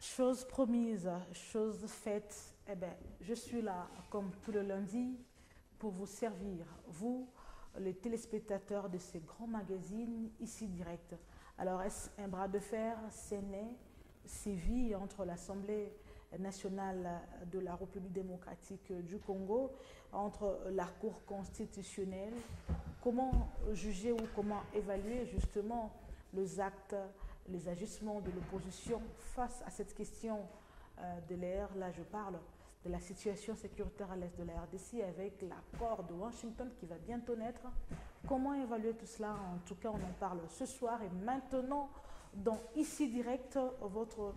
Chose promise, chose faite, eh bien, je suis là comme tout le lundi pour vous servir, vous, les téléspectateurs de ces grands magazines ici direct. Alors, est-ce un bras de fer séné, sévi entre l'Assemblée nationale de la République démocratique du Congo, entre la Cour constitutionnelle? Comment juger ou comment évaluer justement les actes, les agissements de l'opposition face à cette question de l'air? Là, je parle de la situation sécuritaire à l'est de la RDC avec l'accord de Washington qui va bientôt naître. Comment évaluer tout cela? En tout cas, on en parle ce soir et maintenant dans Ici Direct, votre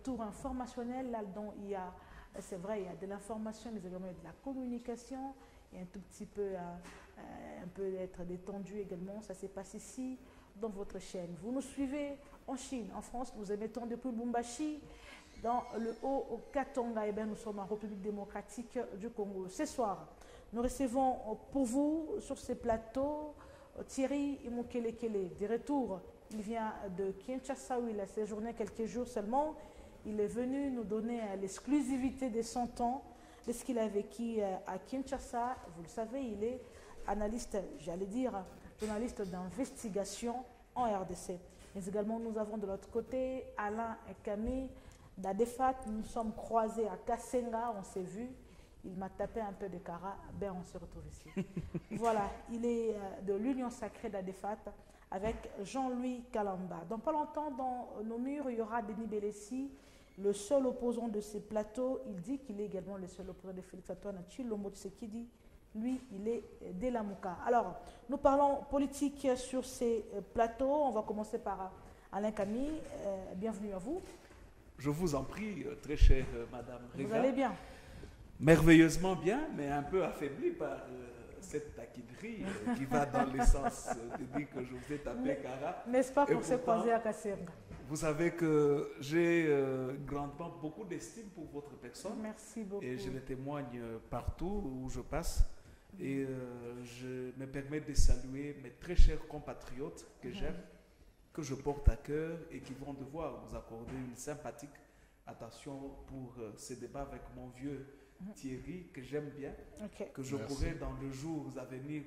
tour informationnel, là-dedans il y a, c'est vrai, il y a de l'information, mais également de la communication, et un tout petit peu, un peu d'être détendu également. Ça se passe ici, dans votre chaîne. Vous nous suivez en Chine, en France, nous émettons depuis Lubumbashi, dans le Haut-Katanga, et bien nous sommes en République démocratique du Congo. Ce soir, nous recevons pour vous, sur ces plateaux, Thierry Imukelekele, de retour. Il vient de Kinshasa où il a séjourné quelques jours seulement. Il est venu nous donner l'exclusivité de son temps, de ce qu'il a vécu à Kinshasa. Vous le savez, il est analyste, j'allais dire, journaliste d'investigation en RDC. Mais également, nous avons de l'autre côté Alain et Camille d'Adefat. Nous sommes croisés à Kassenga, on s'est vu. Il m'a tapé un peu de cara. Ben, on se retrouve ici. Voilà, il est de l'Union sacrée d'Adefat avec Jean-Louis Kalamba. Dans pas longtemps, dans nos murs, il y aura Denis Bélessi, le seul opposant de ces plateaux. Il dit qu'il est également le seul opposant de Félix Antoine Tshilombo Tshisekedi. Lui, il est d'Elamuka. Alors, nous parlons politique sur ces plateaux. On va commencer par Alain Camille. Bienvenue à vous. Je vous en prie, très chère Madame Rega. Vous allez bien? Merveilleusement bien, mais un peu affaibli par cette taquinerie qui va dans le sens de dire que je vous ai tapé cara. N'est-ce pas pour se croiser à Kassenga? Vous savez que j'ai grandement beaucoup d'estime pour votre personne. Merci beaucoup. Et je le témoigne partout où je passe. Et je me permets de saluer mes très chers compatriotes que j'aime, que je porte à cœur et qui vont devoir vous accorder une sympathique attention pour ce débat avec mon vieux Thierry, que j'aime bien, que je pourrais dans le jour à venir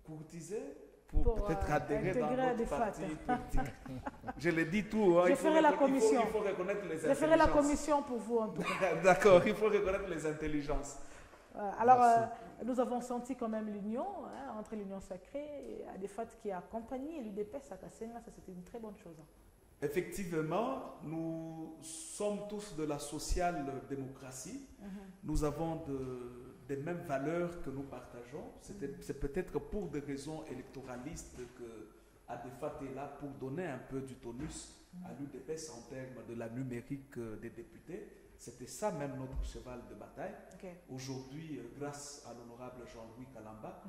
courtiser pour peut-être adhérer dans notre parti politique. Je le dis tout. Hein, je ferai la commission. Il faut reconnaître les intelligences. Je ferai la commission pour vous en tout cas. D'accord, il faut reconnaître les intelligences. Alors, nous avons senti quand même l'union entre l'Union sacrée et Adefat qui a accompagné l'UDPS à Kassenga. Ça, c'était une très bonne chose. Effectivement, nous sommes tous de la social-démocratie. Nous avons des mêmes valeurs que nous partageons. C'est peut-être pour des raisons électoralistes que Adefat est là pour donner un peu du tonus à l'UDPS en termes de la numérique des députés. C'était ça même notre cheval de bataille. Aujourd'hui, grâce à l'honorable Jean-Louis Kalamba,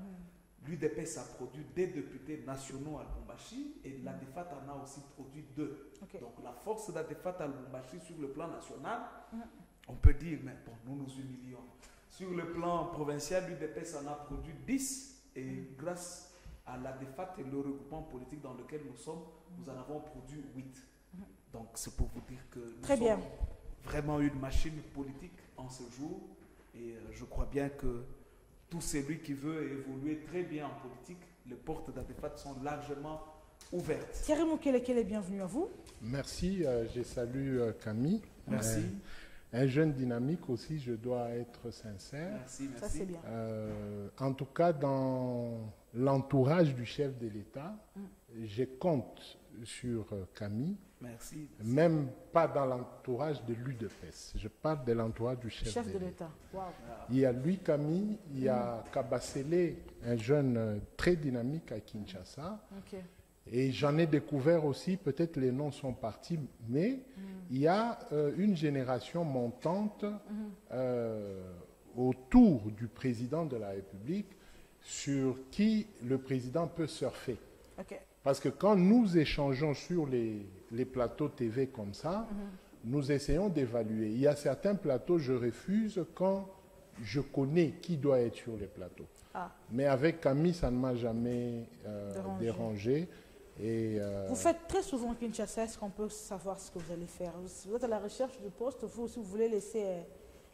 l'UDPS a produit des députés nationaux à Lubumbashi et l'Adefat en a aussi produit 2. Donc la force d'Adefat à Lubumbashi sur le plan national, on peut dire, mais bon, nous nous humilions. Sur le plan provincial, l'UDPS en a produit 10 et grâce à l'Adefat et le regroupement politique dans lequel nous sommes, nous en avons produit 8. Donc c'est pour vous dire que nous sommes vraiment une machine politique en ce jour et je crois bien que tout celui qui veut évoluer très bien en politique, les portes d'Adefat sont largement ouvertes. Thierry Mukelekele, bienvenue à vous. Merci, je salue Camille. Merci. Un jeune dynamique aussi, je dois être sincère. Merci, merci. Ça, c'est bien. En tout cas, dans l'entourage du chef de l'État, je compte sur Camille. Merci. Même pas dans l'entourage de l'UDPS. Je parle de l'entourage du chef de l'État. Wow. Il y a lui, Camille, il y a Kabasele, un jeune très dynamique à Kinshasa. Et j'en ai découvert aussi, peut-être les noms sont partis, mais il y a une génération montante autour du président de la République sur qui le président peut surfer. Parce que quand nous échangeons sur les plateaux TV comme ça, nous essayons d'évaluer. Il y a certains plateaux, je refuse quand je connais qui doit être sur les plateaux. Mais avec Camille, ça ne m'a jamais dérangé. Et, vous faites très souvent Kinshasa. Est-ce qu'on peut savoir ce que vous allez faire? Vous êtes à la recherche de poste, vous aussi, vous voulez laisser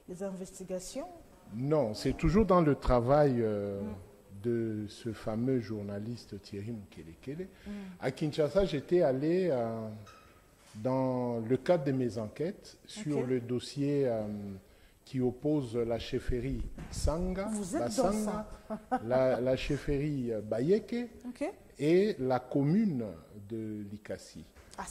les investigations? Non, c'est toujours dans le travail de ce fameux journaliste Thierry Mukelekele. À Kinshasa, j'étais allé dans le cadre de mes enquêtes sur le dossier qui oppose la chefferie Sanga, la chefferie Bayeke et la commune de Likasi. Ah,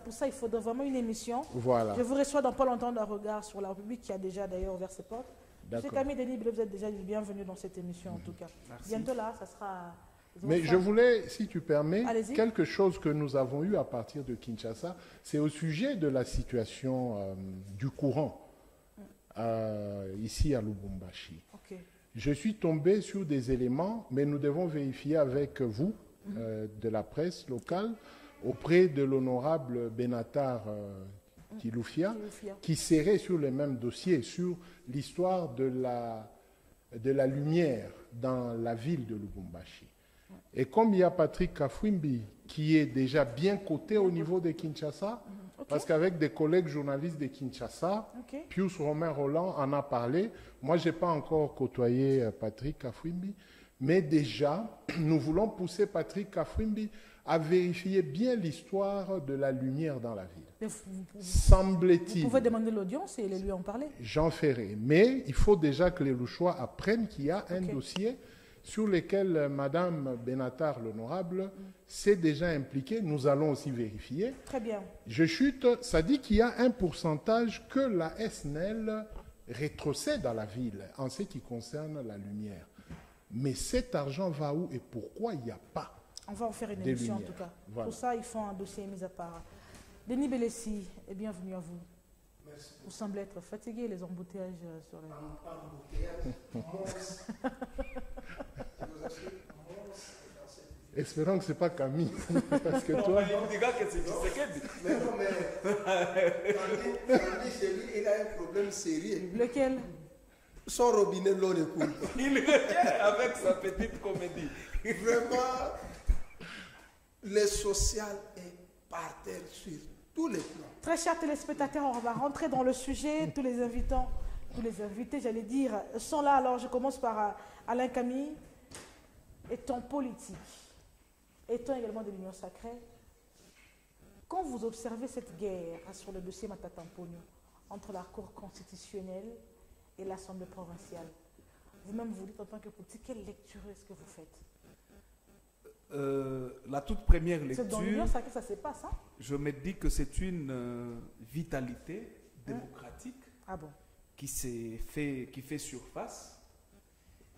pour ça, il faudrait vraiment une émission. Voilà. Je vous reçois dans pas longtemps d'un regard sur la République qui a déjà d'ailleurs ouvert ses portes. Monsieur Camille Denis, vous êtes déjà bienvenu dans cette émission en tout cas. Merci. Bientôt là, ça sera... Mais je voulais, si tu permets, quelque chose que nous avons eu à partir de Kinshasa, c'est au sujet de la situation du courant ici à Lubumbashi. Je suis tombé sur des éléments, mais nous devons vérifier avec vous, de la presse locale, auprès de l'honorable Benatar Kiloufia, qui serait sur le même dossier, sur l'histoire de la lumière dans la ville de Lubumbashi. Et comme il y a Patrick Kafwimbi, qui est déjà bien coté au niveau de Kinshasa, parce qu'avec des collègues journalistes de Kinshasa, Pius Romain Roland en a parlé. Moi, je n'ai pas encore côtoyé Patrick Kafwimbi, mais déjà, nous voulons pousser Patrick Kafwimbi à vérifier bien l'histoire de la lumière dans la ville. Semble-t-il. Vous pouvez demander l'audience et lui en parler. J'en ferai. Mais il faut déjà que les Louchois apprennent qu'il y a un dossier sur lequel Madame Benatar, l'honorable, s'est déjà impliquée. Nous allons aussi vérifier. Très bien. Je chute. Ça dit qu'il y a un pourcentage que la SNEL rétrocède à la ville en ce qui concerne la lumière. Mais cet argent va où et pourquoi il n'y a pas? On va en faire une émission en tout cas. Voilà. Pour ça, ils font un dossier mis à part. Denis Bélessi, et bienvenue à vous. Merci. Vous semblez être fatigué, les embouteillages sur la Espérons que ce n'est pas Camille. Parce que toi... il a un problème sérieux. Lequel? Son robinet, l'eau ne coule pas. Il retient avec sa petite comédie. Vraiment, le social est par terre sur tous les plans. Très chers téléspectateurs, on va rentrer dans le sujet. Tous les invités, j'allais dire, sont là. Alors, je commence par Alain Camille. Étant politique, étant également de l'Union sacrée, quand vous observez cette guerre sur le dossier Matata Mponyo entre la Cour constitutionnelle et l'Assemblée provinciale, vous-même vous dites en tant que politique, quelle lecture est-ce que vous faites? La toute première lecture, c'est dans l'Union sacrée ça se passe, hein? Je me dis que c'est une vitalité démocratique qui fait surface.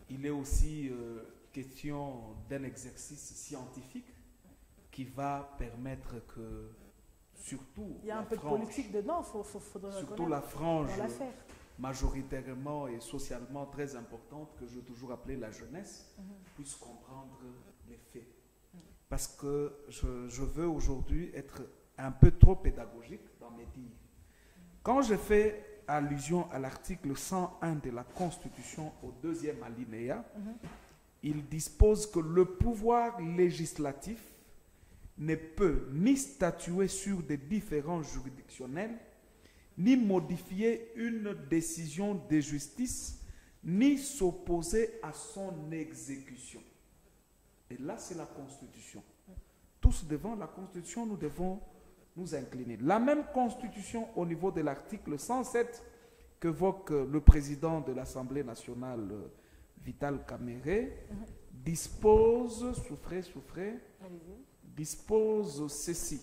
Il est aussi question d'un exercice scientifique qui va permettre que surtout il y a un peu de politique dedans, surtout la frange majoritairement et socialement très importante que je veux toujours appeler la jeunesse puisse comprendre les faits. Parce que je veux aujourd'hui être un peu trop pédagogique dans mes dires. Quand je fais allusion à l'article 101 de la Constitution au 2e alinéa, il dispose que le pouvoir législatif ne peut ni statuer sur des différends juridictionnels, ni modifier une décision de justice, ni s'opposer à son exécution. Et là, c'est la Constitution. Tous devant la Constitution, nous devons nous incliner. La même Constitution, au niveau de l'article 107, qu'évoque le président de l'Assemblée nationale, Vital Kamerhe, dispose, dispose ceci.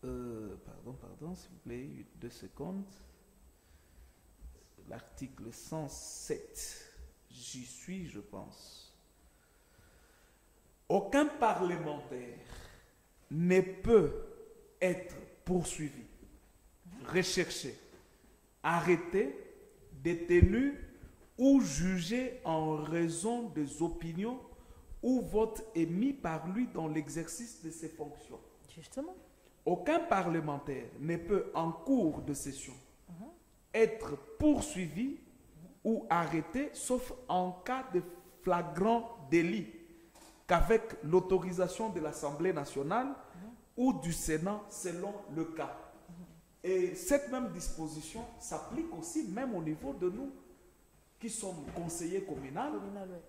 Pardon, s'il vous plaît, 2 secondes. L'article 107, j'y suis, je pense. Aucun parlementaire ne peut être poursuivi, recherché, arrêté, détenu ou jugé en raison des opinions ou votes émis par lui dans l'exercice de ses fonctions. Justement. Aucun parlementaire ne peut, en cours de session, être poursuivi ou arrêté, sauf en cas de flagrant délit. qu'avec l'autorisation de l'Assemblée nationale ou du Sénat selon le cas. Et cette même disposition s'applique aussi même au niveau de nous qui sommes conseillers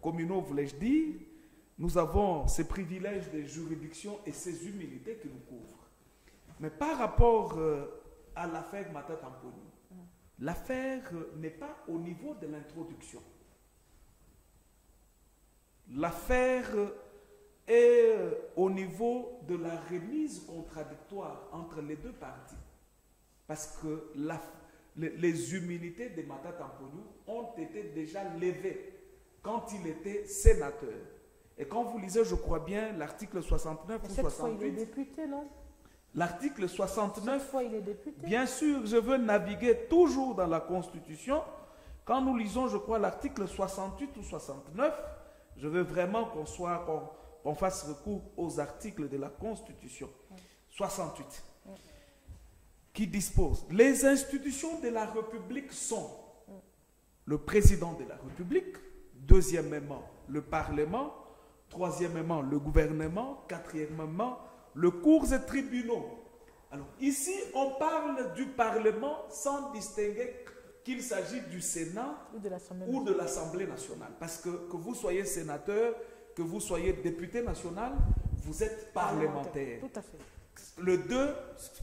communaux, voulais-je dire. Nous avons ces privilèges de juridiction et ces humilités qui nous couvrent. Mais par rapport à l'affaire Matata Amponi, l'affaire n'est pas au niveau de l'introduction. L'affaire est au niveau de la remise contradictoire entre les deux parties. Parce que les humilités de Matata Amponi ont été déjà levées quand il était sénateur. Et quand vous lisez, je crois bien, l'article 69 ou 68... Cette fois, il est député, non? L'article 69, cette fois, il est député. Bien sûr, je veux naviguer toujours dans la Constitution. Quand nous lisons, je crois, l'article 68 ou 69, je veux vraiment qu'on fasse recours aux articles de la Constitution. 68, qui dispose: les institutions de la République sont le président de la République, deuxièmement, le Parlement, troisièmement, le gouvernement, quatrièmement, le cours et tribunaux. Alors, ici, on parle du Parlement sans distinguer qu'il s'agit du Sénat ou de l'Assemblée nationale. Parce que vous soyez sénateur, que vous soyez député national, vous êtes parlementaire. Tout à fait. Le 2,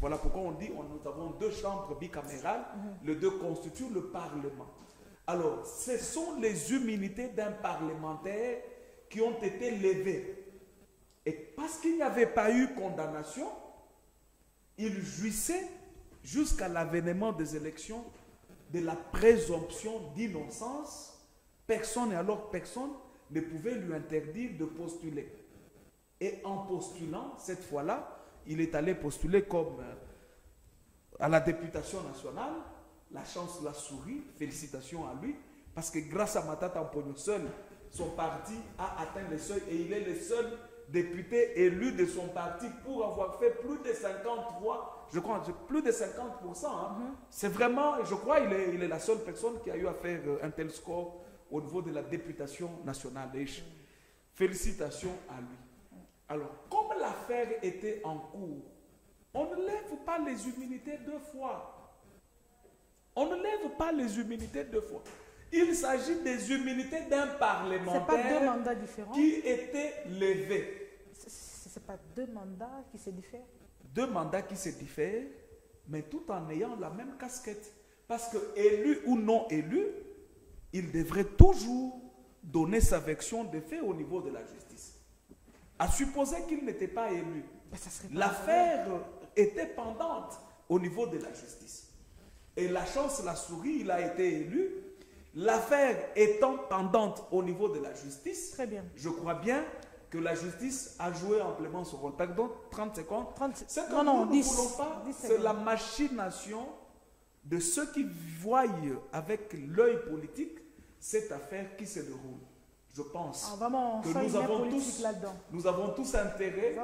voilà pourquoi on dit nous avons deux chambres bicamérales, le 2 constitue le Parlement. Alors, ce sont les humilités d'un parlementaire qui ont été levées. Et parce qu'il n'y avait pas eu condamnation, il jouissait jusqu'à l'avènement des élections de la présomption d'innocence. Personne, et alors personne, ne pouvait lui interdire de postuler. Et en postulant, cette fois-là, il est allé postuler comme à la députation nationale. La chance l'a souri, félicitations à lui, parce que grâce à Matata Amponi seul, son parti a atteint le seuil et il est le seul député élu de son parti pour avoir fait plus de 53, je crois, plus de 50%. C'est vraiment, je crois, il est la seule personne qui a eu à faire un tel score au niveau de la députation nationale. Félicitations à lui. Alors, comme l'affaire était en cours, on ne lève pas les humilités deux fois. On ne lève pas les humilités deux fois. Il s'agit des humilités d'un parlementaire pas deux mandats différents. Qui étaient levés. Ce n'est pas deux mandats qui se diffèrent. Deux mandats qui se diffèrent, mais tout en ayant la même casquette. Parce que élu ou non élu, il devrait toujours donner sa version des faits au niveau de la justice. À supposer qu'il n'était pas élu, l'affaire était pendante au niveau de la justice. Et la chance l'a souri, il a été élu. L'affaire étant pendante au niveau de la justice, très bien. Je crois bien que la justice a joué amplement son rôle. Pardon, 30 secondes. Ce que nous ne voulons pas, c'est la machination de ceux qui voient avec l'œil politique cette affaire qui se déroule. Je pense que nous avons tous intérêt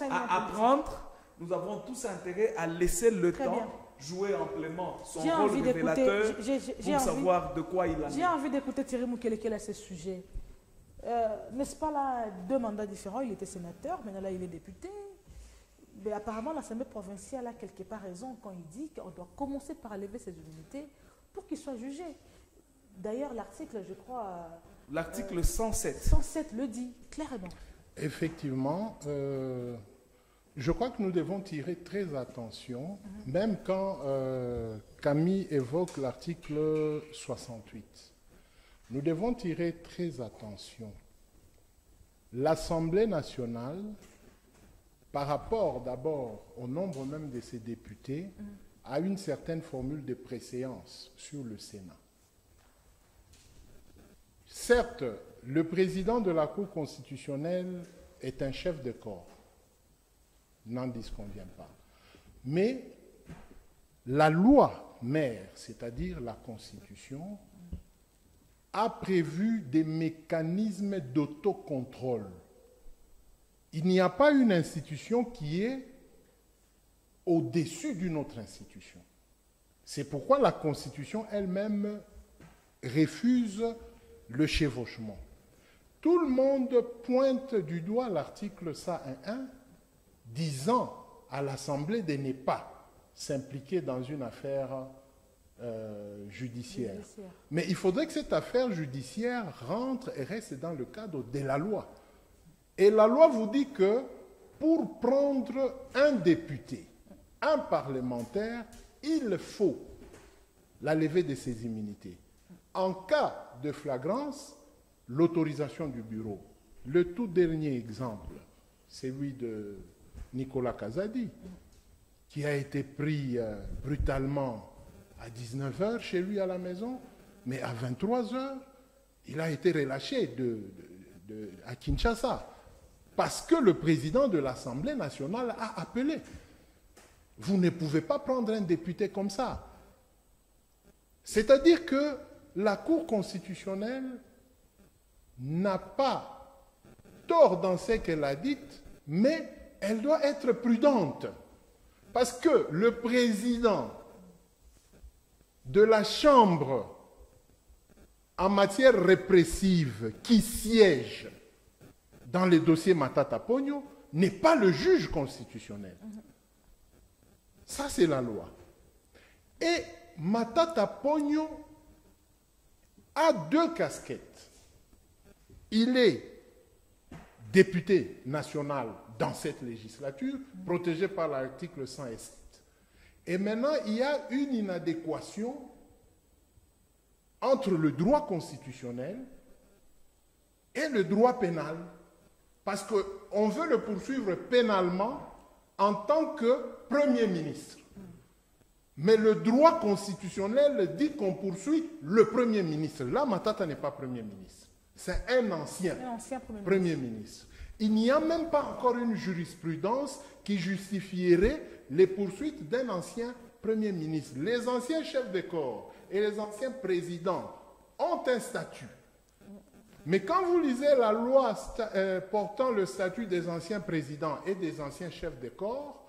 à apprendre, nous avons tous intérêt à laisser le temps jouer amplement son rôle révélateur pour savoir de quoi il en est. J'ai envie d'écouter Thierry Moukelekele à ce sujet. N'est-ce pas là, deux mandats différents? Il était sénateur, maintenant là il est député. Mais apparemment l'Assemblée provinciale a quelque part raison quand il dit qu'on doit commencer par lever ses immunités pour qu'il soit jugé. D'ailleurs l'article, je crois... L'article 107. 107 le dit clairement. Effectivement, je crois que nous devons tirer très attention, même quand Camille évoque l'article 68. Nous devons tirer très attention. L'Assemblée nationale, par rapport d'abord au nombre même de ses députés, a une certaine formule de préséance sur le Sénat. Certes, le président de la Cour constitutionnelle est un chef de corps. N'en disconvient pas. Mais la loi mère, c'est-à-dire la Constitution, a prévu des mécanismes d'autocontrôle. Il n'y a pas une institution qui est au-dessus d'une autre institution. C'est pourquoi la Constitution elle-même refuse le chevauchement. tout le monde pointe du doigt l'article 101 disant à l'Assemblée de ne pas s'impliquer dans une affaire judiciaire. Mais il faudrait que cette affaire judiciaire rentre et reste dans le cadre de la loi. Et la loi vous dit que pour prendre un député, un parlementaire, il faut la levée de ses immunités. En cas de flagrance, l'autorisation du bureau. Le tout dernier exemple, celui de Nicolas Kazadi, qui a été pris brutalement à 19h chez lui à la maison, mais à 23h, il a été relâché à Kinshasa, parce que le président de l'Assemblée nationale a appelé. Vous ne pouvez pas prendre un député comme ça. C'est-à-dire que la Cour constitutionnelle n'a pas tort dans ce qu'elle a dit, mais elle doit être prudente. Parce que le président de la Chambre en matière répressive qui siège dans les dossiers Matata Ponyo n'est pas le juge constitutionnel. Ça, c'est la loi. Et Matata Ponyo a deux casquettes. Il est député national dans cette législature, protégé par l'article 107. Et maintenant, il y a une inadéquation entre le droit constitutionnel et le droit pénal, parce qu'on veut le poursuivre pénalement en tant que Premier ministre. Mais le droit constitutionnel dit qu'on poursuit le Premier ministre. Là, Matata n'est pas Premier ministre. C'est un ancien Premier ministre. Il n'y a même pas encore une jurisprudence qui justifierait les poursuites d'un ancien Premier ministre. Les anciens chefs de corps et les anciens présidents ont un statut. Mais quand vous lisez la loi portant le statut des anciens présidents et des anciens chefs de corps,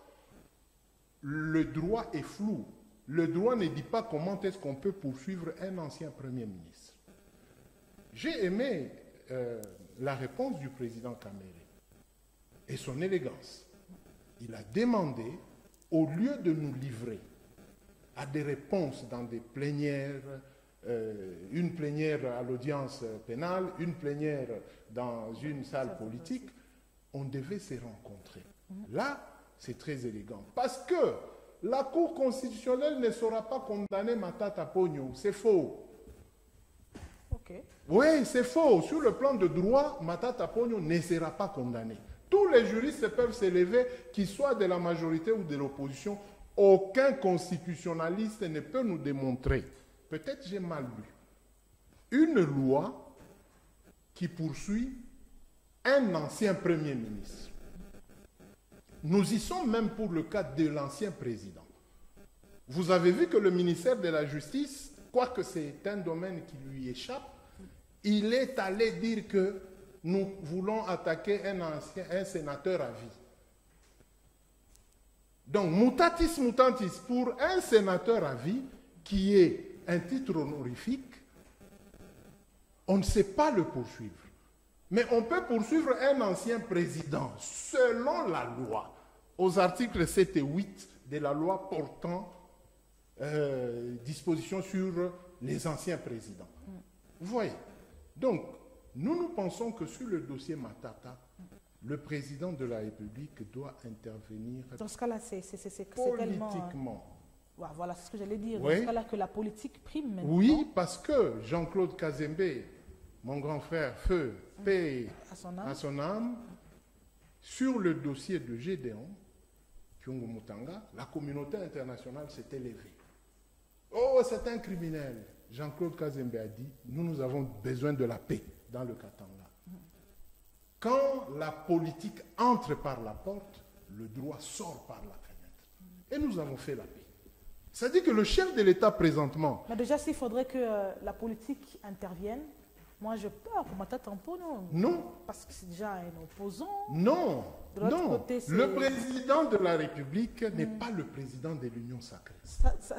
le droit est flou. Le droit ne dit pas comment est-ce qu'on peut poursuivre un ancien Premier ministre. J'ai aimé la réponse du président Kamere et son élégance. Il a demandé, au lieu de nous livrer à des réponses dans des plénières, une plénière à l'audience pénale, une plénière dans une salle politique, on devait se rencontrer. Là, c'est très élégant. Parce que la Cour constitutionnelle ne saura pas condamner Matata Ponyo. C'est faux. Okay. Oui, c'est faux. Sur le plan de droit, Matata Ponyo ne sera pas condamné. Tous les juristes peuvent s'élever, qu'ils soient de la majorité ou de l'opposition. Aucun constitutionnaliste ne peut nous démontrer, peut-être j'ai mal lu, une loi qui poursuit un ancien Premier ministre. Nous y sommes même pour le cas de l'ancien président. Vous avez vu que le ministère de la Justice, quoique c'est un domaine qui lui échappe, il est allé dire que nous voulons attaquer un sénateur à vie. Donc, mutatis mutantis, pour un sénateur à vie, qui est un titre honorifique, on ne sait pas le poursuivre. Mais on peut poursuivre un ancien président, selon la loi, aux articles 7 et 8 de la loi portant disposition sur les anciens présidents. Vous voyez? Donc, nous pensons que sur le dossier Matata, le président de la République doit intervenir. Dans ce cas-là, c'est politiquement. Tellement, voilà, c'est ce que j'allais dire. Oui. Dans ce cas-là, que la politique prime maintenant. Oui, parce que Jean-Claude Kazembe, mon grand frère, feu, paix à son âme, sur le dossier de Gédéon, Kyungu Mutanga, la communauté internationale s'est élevée. Oh, c'est un criminel. Jean-Claude Kazembe a dit, nous avons besoin de la paix dans le Katanga. Quand la politique entre par la porte, le droit sort par la fenêtre. Et nous avons fait la paix. C'est-à-dire que le chef de l'État présentement... Mais déjà, s'il faudrait que la politique intervienne, moi je peur pour Matata Ponyo. Non. Parce que c'est déjà un opposant. Non. Non. Côté, le président de la République n'est pas le président de l'Union sacrée.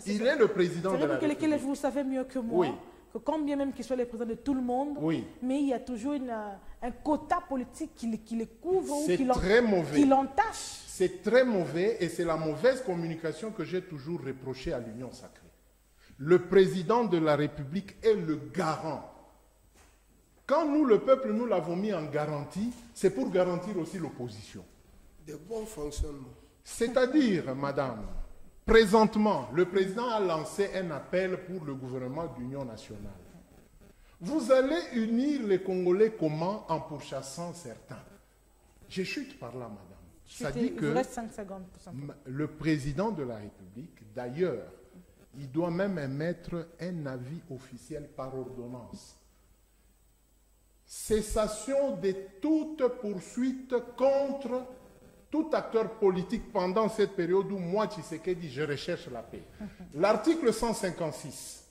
Il est est le président de la République. Vous savez mieux que moi. Oui. que quand bien même qu'ils soient les présidents de tout le monde, oui, mais il y a toujours un quota politique qui les couvre ou qui l'entache. C'est très mauvais et c'est la mauvaise communication que j'ai toujours reprochée à l'Union sacrée. Le président de la République est le garant. Quand nous, le peuple, nous l'avons mis en garantie, c'est pour garantir aussi l'opposition. De bon fonctionnement. C'est-à-dire, madame, présentement, le président a lancé un appel pour le gouvernement d'union nationale. Vous allez unir les Congolais comment? En pourchassant certains. Je chute par là, madame. Ça dit que le président de la République, d'ailleurs, il doit même émettre un avis officiel par ordonnance. Cessation de toute poursuite contre tout acteur politique pendant cette période où moi, Tshisekedi, je recherche la paix. L'article 156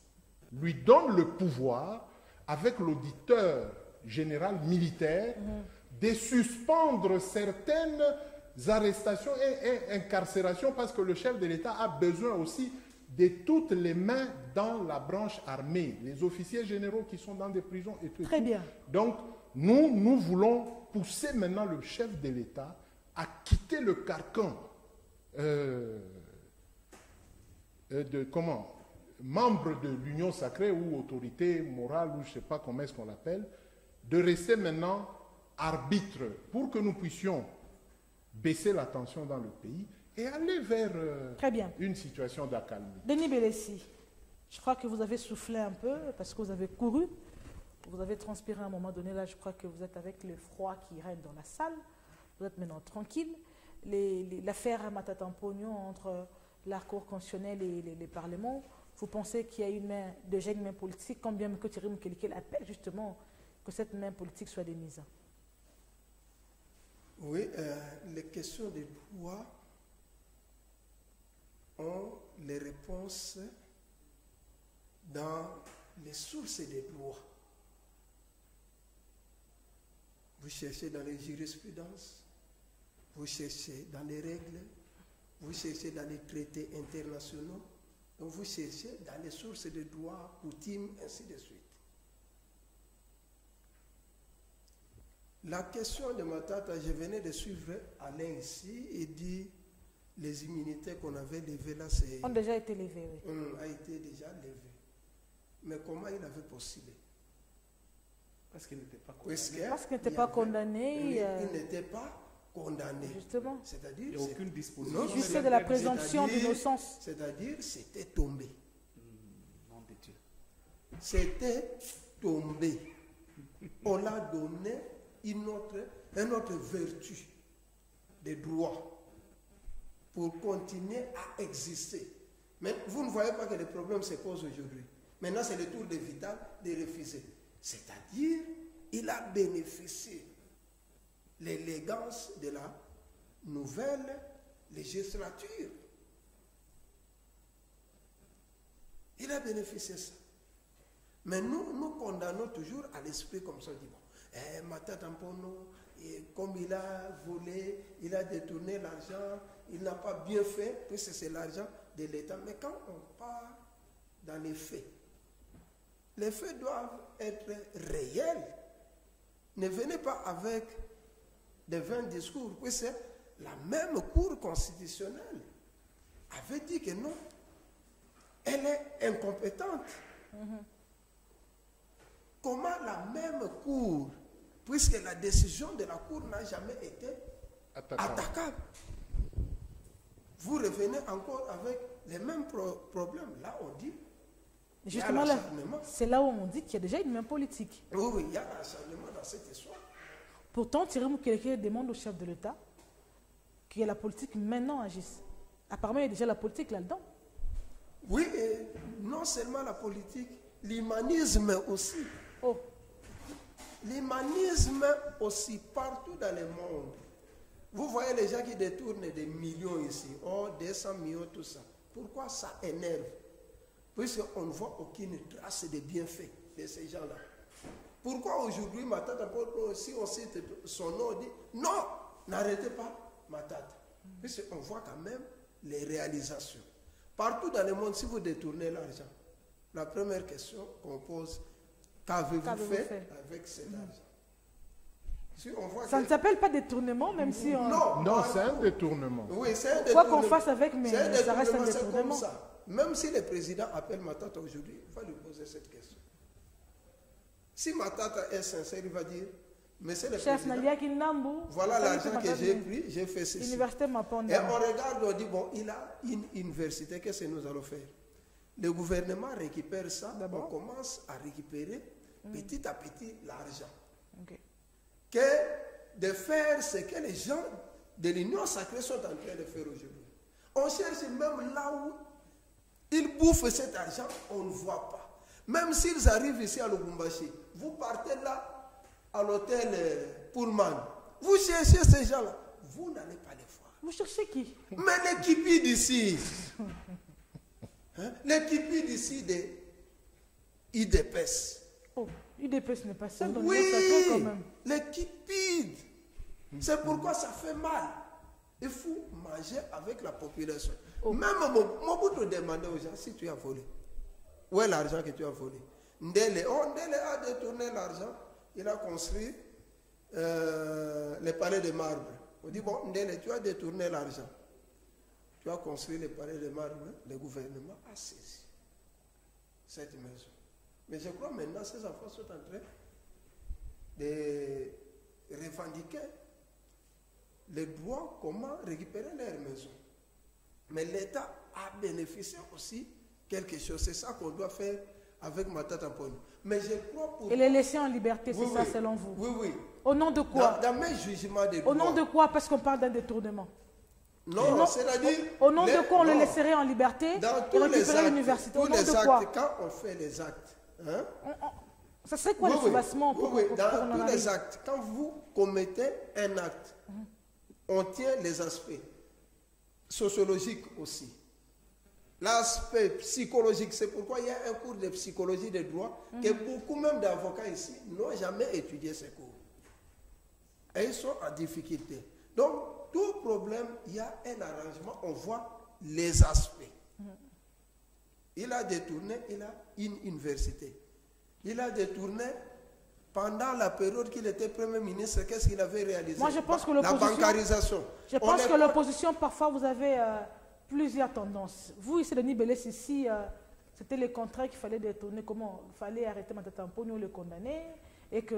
lui donne le pouvoir, avec l'auditeur général militaire, de suspendre certaines arrestations et incarcérations parce que le chef de l'État a besoin aussi de toutes les mains dans la branche armée, les officiers généraux qui sont dans des prisons et tout. Très bien. Donc, nous voulons pousser maintenant le chef de l'État à quitter le carcan membre de l'Union sacrée ou autorité morale, ou je ne sais pas comment est-ce qu'on l'appelle, de rester maintenant arbitre pour que nous puissions baisser la tension dans le pays et aller vers une situation d'accalmie. Denis Belessi, je crois que vous avez soufflé un peu parce que vous avez couru, vous avez transpiré à un moment donné. Là, je crois que vous êtes avec le froid qui règne dans la salle. Vous êtes maintenant tranquille. L'affaire Matata Mpogno entre la Cour constitutionnelle et les parlements, vous pensez qu'il y a une main politique, quand bien que Thierry Mukeleke appelle justement que cette main politique soit démise? Oui, les questions de droit ont les réponses dans les sources des droits. Vous cherchez dans les jurisprudences, vous cherchez dans les règles, vous cherchez dans les traités internationaux, donc vous cherchez dans les sources de droit, coutumes, ainsi de suite. La question de Matata, je venais de suivre Alain ici, et dit les immunités qu'on avait levées là, ont déjà été levées, oui. A été déjà levées. Mais comment il avait postulé? Parce qu'il n'était pas condamné. Parce qu'il n'était pas condamné. Il n'était pas condamné. Justement. C'est-à-dire, il n'y a aucune disposition. Il jouissait de la présomption d'innocence. C'est-à-dire, c'était tombé. Nom de Dieu. C'était tombé. On l'a donné une autre vertu des droits pour continuer à exister. Mais vous ne voyez pas que le problème se pose aujourd'hui. Maintenant, c'est le tour de Vital de refuser. C'est-à-dire, il a bénéficié de l'élégance de la nouvelle législature. Il a bénéficié de ça. Mais nous condamnons toujours à l'esprit comme ça. On dit, bon, Matata Mpogno, comme il a volé, il a détourné l'argent, il n'a pas bien fait, puisque c'est l'argent de l'État. Mais quand on part dans les faits doivent être réels. Ne venez pas avec des vains discours, puisque la même Cour constitutionnelle avait dit que non, elle est incompétente. Comment la même Cour, puisque la décision de la Cour n'a jamais été attaquable, vous revenez encore avec les mêmes problèmes? Là, on dit, justement, c'est là où on dit qu'il y a déjà une main politique. Oui, il y a l'acharnement dans cette histoire. Pourtant, Thierry Mukeleke demande au chef de l'État que la politique maintenant agisse. Apparemment, il y a déjà la politique là-dedans. Oui, et non seulement la politique, l'humanisme aussi. Oh. L'humanisme aussi, partout dans le monde. Vous voyez les gens qui détournent des millions ici, 200 millions, tout ça. Pourquoi ça énerve? Puisqu'on ne voit aucune trace de bienfait de ces gens-là. Pourquoi aujourd'hui, Matata, si on cite son nom, on dit non, n'arrêtez pas Matata. Puisqu'on voit quand même les réalisations. Partout dans le monde, si vous détournez l'argent, la première question qu'on pose, qu'avez-vous fait avec cet argent? Si on voit ça ne s'appelle pas détournement, même si on... Non, c'est un détournement. Oui, c'est un détournement. Quoi qu'on fasse avec, mais ça reste un détournement. Comme ça. Même si le président appelle Matata aujourd'hui, il va lui poser cette question. Si Matata est sincère, il va dire, Monsieur le Président, voilà l'argent que j'ai pris, j'ai fait ceci. Et on regarde, on dit, bon, il a une université, qu'est-ce que nous allons faire? Le gouvernement récupère ça, on commence à récupérer petit à petit l'argent. Que de faire ce que les gens de l'Union sacrée sont en train de faire aujourd'hui. On cherche même là où ils bouffent cet argent, on ne voit pas. Même s'ils arrivent ici à Lubumbashi, vous partez là, à l'hôtel Pullman, vous cherchez ces gens-là, vous n'allez pas les voir. Vous cherchez qui? Mais l'équipe d'ici, l'équipe d'ici des IDPS. Oh, IDPS n'est pas seul dans oui, le sacré quand même. l'équipe. C'est pourquoi ça fait mal. Il faut manger avec la population. Oh. Même Mobutu demandait aux gens si tu as volé. Où est l'argent que tu as volé? Ndele a détourné l'argent. Il a construit les palais de marbre. On dit, bon, Ndele, tu as détourné l'argent. Tu as construit les palais de marbre. Le gouvernement a saisi cette maison. Mais je crois maintenant ces enfants sont en train de revendiquer les droits, comment récupérer leur maison. Mais l'État a bénéficié aussi quelque chose. C'est ça qu'on doit faire avec Matata Ponyo. Mais je crois pour... Et les laisser en liberté, c'est ça selon vous? Oui, oui. Au nom de quoi? Dans mes jugements de droit. Au nom de quoi? Parce qu'on parle d'un détournement. Non, c'est-à-dire... Au nom de quoi on le laisserait en liberté dans et récupérer l'université? Au nom de quoi? Quand on fait les actes, hein? Ça serait quoi le soubassement pour dans tous les actes, quand vous commettez un acte, on tient les aspects sociologiques aussi. L'aspect psychologique, c'est pourquoi il y a un cours de psychologie des droits que beaucoup même d'avocats ici n'ont jamais étudié ces cours. Et ils sont en difficulté. Donc, tout problème, il y a un arrangement, on voit les aspects. Il a détourné, il a une université. Il a détourné pendant la période qu'il était Premier ministre, qu'est-ce qu'il avait réalisé? Moi, je pense que la bancarisation. Je pense que l'opposition, parfois, vous avez plusieurs tendances. Vous, ici, Denis Bélès, ici, c'était le contraire qu'il fallait détourner. Comment? Il fallait arrêter Matata Ponyo, le condamner, et que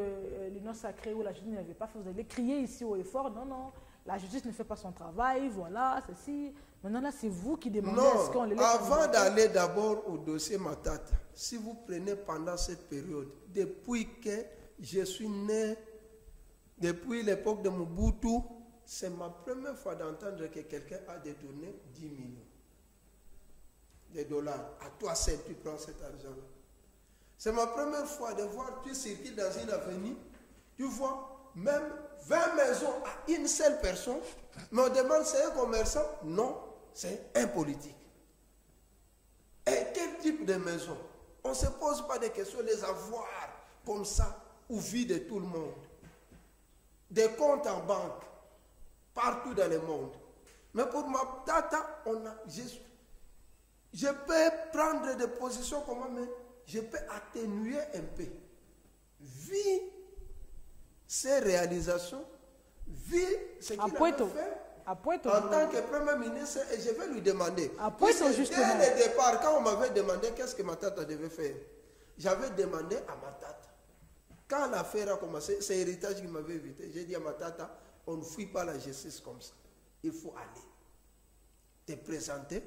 l'Union sacrée ou la justice n'avait pas fait. Vous allez crier ici haut et fort, non, non, la justice ne fait pas son travail, voilà, ceci. Maintenant, là, c'est vous qui demandez à ce qu'on les laisse. Avant d'aller d'abord au dossier Matata, si vous prenez pendant cette période, depuis que je suis né, depuis l'époque de Mobutu, c'est ma première fois d'entendre que quelqu'un a détourné 10 millions de dollars. À toi seul, tu prends cet argent-là. C'est ma première fois de voir, tu circules dans une avenue, tu vois même 20 maisons à une seule personne, mais on demande c'est un commerçant? Non, c'est un politique. Et quel type de maison? On ne se pose pas de questions, les avoirs comme ça, ou vie de tout le monde. Des comptes en banque, partout dans le monde. Mais pour ma tata, je peux prendre des positions comment, mais je peux atténuer un peu. Vu ces réalisations, vu ce qu'il a fait en tant que Premier ministre, et je vais lui demander. Dès le départ, quand on m'avait demandé qu'est-ce que ma tata devait faire, j'avais demandé à ma tata. Quand l'affaire a commencé, c'est l'héritage qui m'avait évité. J'ai dit à ma tata, on ne fuit pas la justice comme ça. Il faut aller te présenter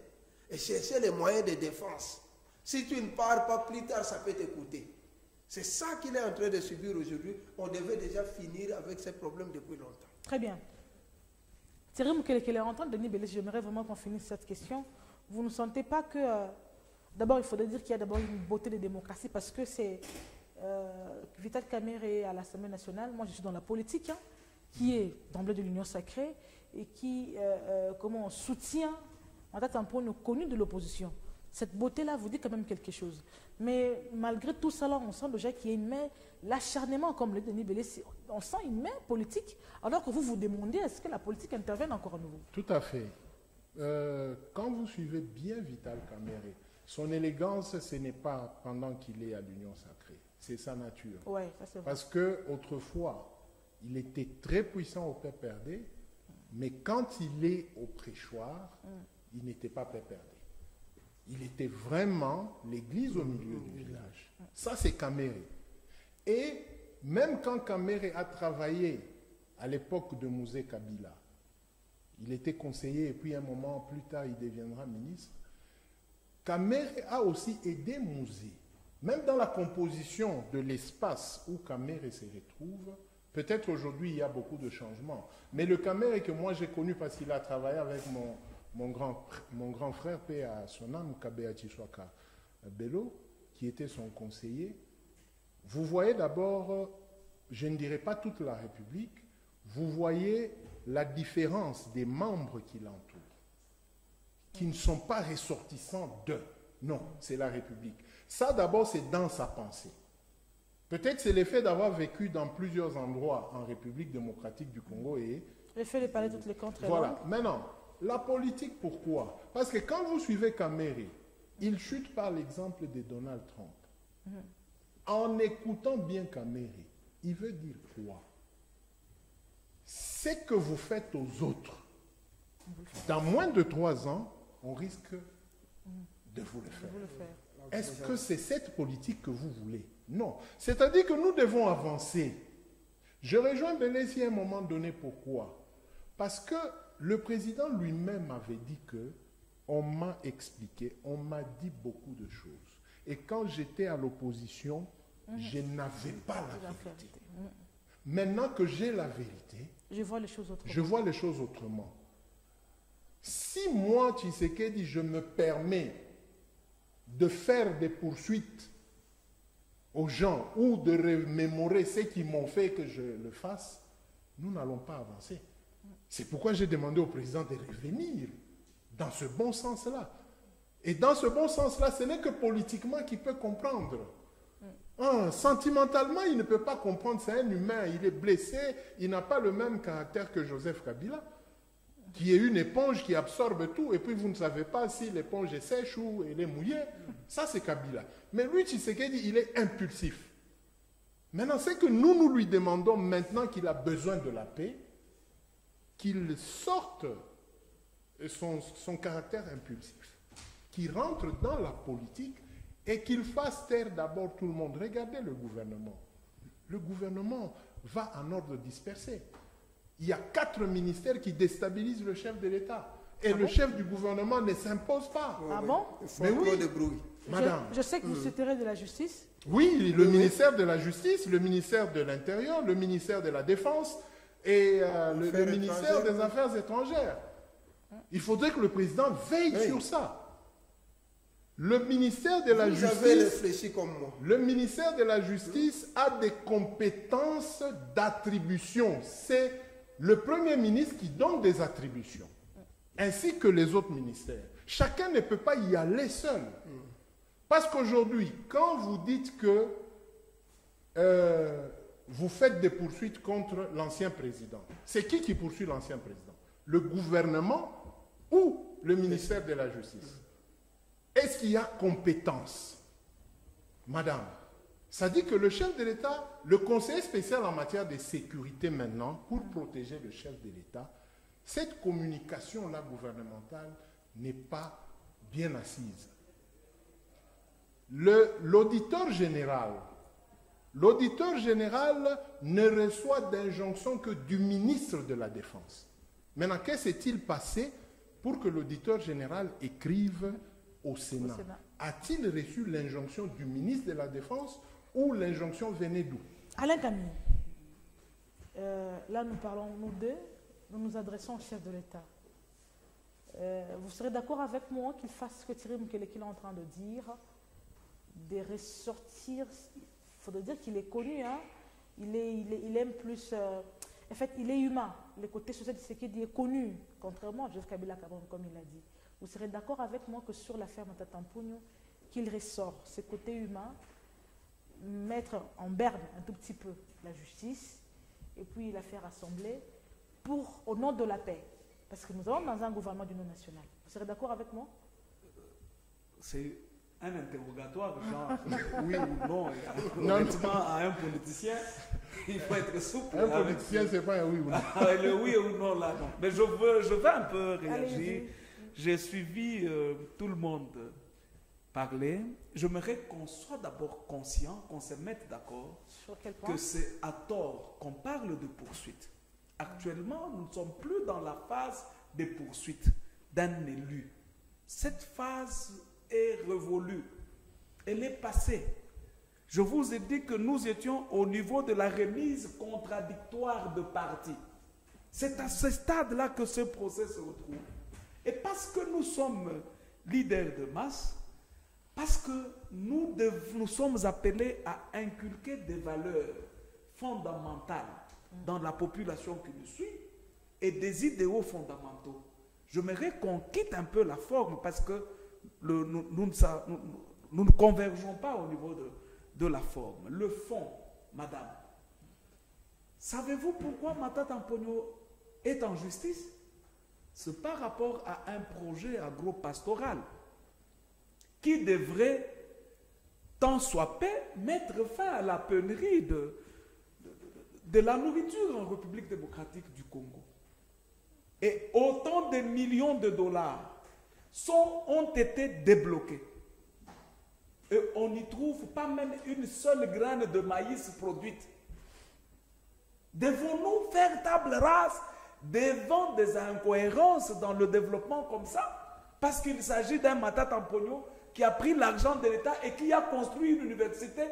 et chercher les moyens de défense. Si tu ne pars pas plus tard, ça peut t'écouter. C'est ça qu'il est en train de subir aujourd'hui. On devait déjà finir avec ces problèmes depuis longtemps. Très bien. Thierry Moukelekele, Denis Bélès, j'aimerais vraiment qu'on finisse cette question. Vous ne sentez pas que... d'abord, il faudrait dire qu'il y a d'abord une beauté de démocratie parce que c'est... Vital Kamerhe à l'Assemblée nationale, moi je suis dans la politique, qui est d'emblée de l'Union sacrée et qui soutient Matata Ponyo connu de l'opposition. Cette beauté-là vous dit quand même quelque chose. Mais malgré tout ça, là, on sent déjà qu'il y a une main, l'acharnement, comme le Denis Bélès, on sent une main politique, alors que vous vous demandez est-ce que la politique intervienne encore à nouveau? Tout à fait. Quand vous suivez bien Vital Kamerhe, Son élégance, ce n'est pas pendant qu'il est à l'Union sacrée. C'est sa nature. Ouais, ça c'est vrai. Parce qu'autrefois, il était très puissant au PPRD, mais quand il est au prêchoir, il n'était pas PPRD. Il était vraiment l'église au milieu du village. Ça, c'est Kamere. Et même quand Kamere a travaillé à l'époque de Mouzé Kabila, il était conseiller et puis un moment plus tard, il deviendra ministre. Kamere a aussi aidé Mouzé. Même dans la composition de l'espace où Kamere se retrouve, peut-être aujourd'hui il y a beaucoup de changements. Mais le Kamere que moi j'ai connu parce qu'il a travaillé avec mon grand frère, paix à son âme, Kabea Chiswaka Bello, qui était son conseiller. Vous voyez d'abord, je ne dirais pas toute la République, vous voyez la différence des membres qui l'entourent, qui ne sont pas ressortissants d'eux. Non, c'est la République. Ça d'abord, c'est dans sa pensée. Peut-être c'est l'effet d'avoir vécu dans plusieurs endroits en République démocratique du Congo et... L'effet de parler toutes les contrées. Voilà. Maintenant, la politique, pourquoi? Parce que quand vous suivez Kamere, il chute par l'exemple de Donald Trump. En écoutant bien Kamere, il veut dire quoi? Ce que vous faites aux autres, dans moins de 3 ans, on risque de vous le faire. Est-ce que c'est cette politique que vous voulez? Non. C'est-à-dire que nous devons avancer. Je rejoins Belesi à un moment donné. Pourquoi? Parce que le président lui-même avait dit que on m'a expliqué, on m'a dit beaucoup de choses. Et quand j'étais à l'opposition, je n'avais pas la vérité. Maintenant que j'ai la vérité, je vois les choses autrement. Si moi, Tshisekedi, je me permets de faire des poursuites aux gens ou de remémorer ce qu'ils m'ont fait que je le fasse, nous n'allons pas avancer. C'est pourquoi j'ai demandé au président de revenir dans ce bon sens-là. Et dans ce bon sens-là, ce n'est que politiquement qu'il peut comprendre. Sentimentalement, il ne peut pas comprendre, c'est un humain, il est blessé, il n'a pas le même caractère que Joseph Kabila, qui est une éponge qui absorbe tout, et puis vous ne savez pas si l'éponge est sèche ou elle est mouillée. Ça, c'est Kabila. Mais lui, Tshisekedi, il est impulsif. Maintenant, c'est que nous lui demandons maintenant qu'il a besoin de la paix, qu'il sorte son caractère impulsif, qu'il rentre dans la politique et qu'il fasse taire d'abord tout le monde. Regardez le gouvernement. Le gouvernement va en ordre dispersé. Il y a 4 ministères qui déstabilisent le chef de l'État. Et le chef du gouvernement ne s'impose pas. Ah bon? Mais oui, madame. Je sais que vous souhaiterez de la justice. Oui, le ministère de la Justice, le ministère de l'Intérieur, le ministère de la Défense et le ministère des Affaires étrangères. Il faudrait que le président veille sur ça. Le ministère de la Justice, le ministère de la Justice a des compétences d'attribution. C'est le Premier ministre qui donne des attributions, ainsi que les autres ministères. Chacun ne peut pas y aller seul. Parce qu'aujourd'hui, quand vous dites que vous faites des poursuites contre l'ancien président, c'est qui poursuit l'ancien président? Le gouvernement ou le ministère de la Justice? Est-ce qu'il y a compétence? Madame, ça dit que le chef de l'État, le conseiller spécial en matière de sécurité maintenant, pour protéger le chef de l'État, cette communication-là gouvernementale n'est pas bien assise. L'auditeur général ne reçoit d'injonction que du ministre de la Défense. Maintenant, qu'est-ce qui s'est-il passé pour que l'auditeur général écrive au Sénat? A-t-il reçu l'injonction du ministre de la Défense ou l'injonction venait d'où? Alain Camille, là nous parlons, nous deux, nous nous adressons au chef de l'État. Vous serez d'accord avec moi qu'il fasse ce que Thierry Mukele est en train de dire, de ressortir, il faudrait dire qu'il est connu, hein? Il aime plus, en fait il est humain, le côté social de ce qu'il est connu, contrairement à Joseph Kabila comme il a dit. Vous serez d'accord avec moi que sur l'affaire Matata-Mponyo, qu'il ressort ce côté humain, mettre en berne un tout petit peu la justice et puis la faire assembler au nom de la paix. Parce que nous sommes dans un gouvernement d'union nationale. Vous serez d'accord avec moi? C'est un interrogatoire, genre oui ou non, honnêtement, à un politicien, il faut être souple. Un politicien, c'est pas un oui ou non. Le oui ou non, là, non. Mais je veux un peu réagir. J'ai suivi tout le monde parler. J'aimerais qu'on soit d'abord conscient, qu'on se mette d'accord que c'est à tort qu'on parle de poursuite. Actuellement, nous ne sommes plus dans la phase de poursuite d'un élu. Cette phase est révolue. Elle est passée. Je vous ai dit que nous étions au niveau de la remise contradictoire de partis. C'est à ce stade-là que ce procès se retrouve. Et parce que nous sommes leaders de masse, parce que nous sommes appelés à inculquer des valeurs fondamentales dans la population qui nous suit et des idéaux fondamentaux. J'aimerais qu'on quitte un peu la forme parce que nous ne convergeons pas au niveau de la forme. Le fond, madame. Savez-vous pourquoi Matata Ampogno est en justice? C'est par rapport à un projet agro-pastoral qui devrait, tant soit peu, mettre fin à la pénurie de la nourriture en République démocratique du Congo. Et autant de millions de dollars ont été débloqués. Et on n'y trouve pas même une seule graine de maïs produite. Devons-nous faire table rase devant des incohérences dans le développement comme ça? Parce qu'il s'agit d'un Matata Ampogno qui a pris l'argent de l'État et qui a construit une université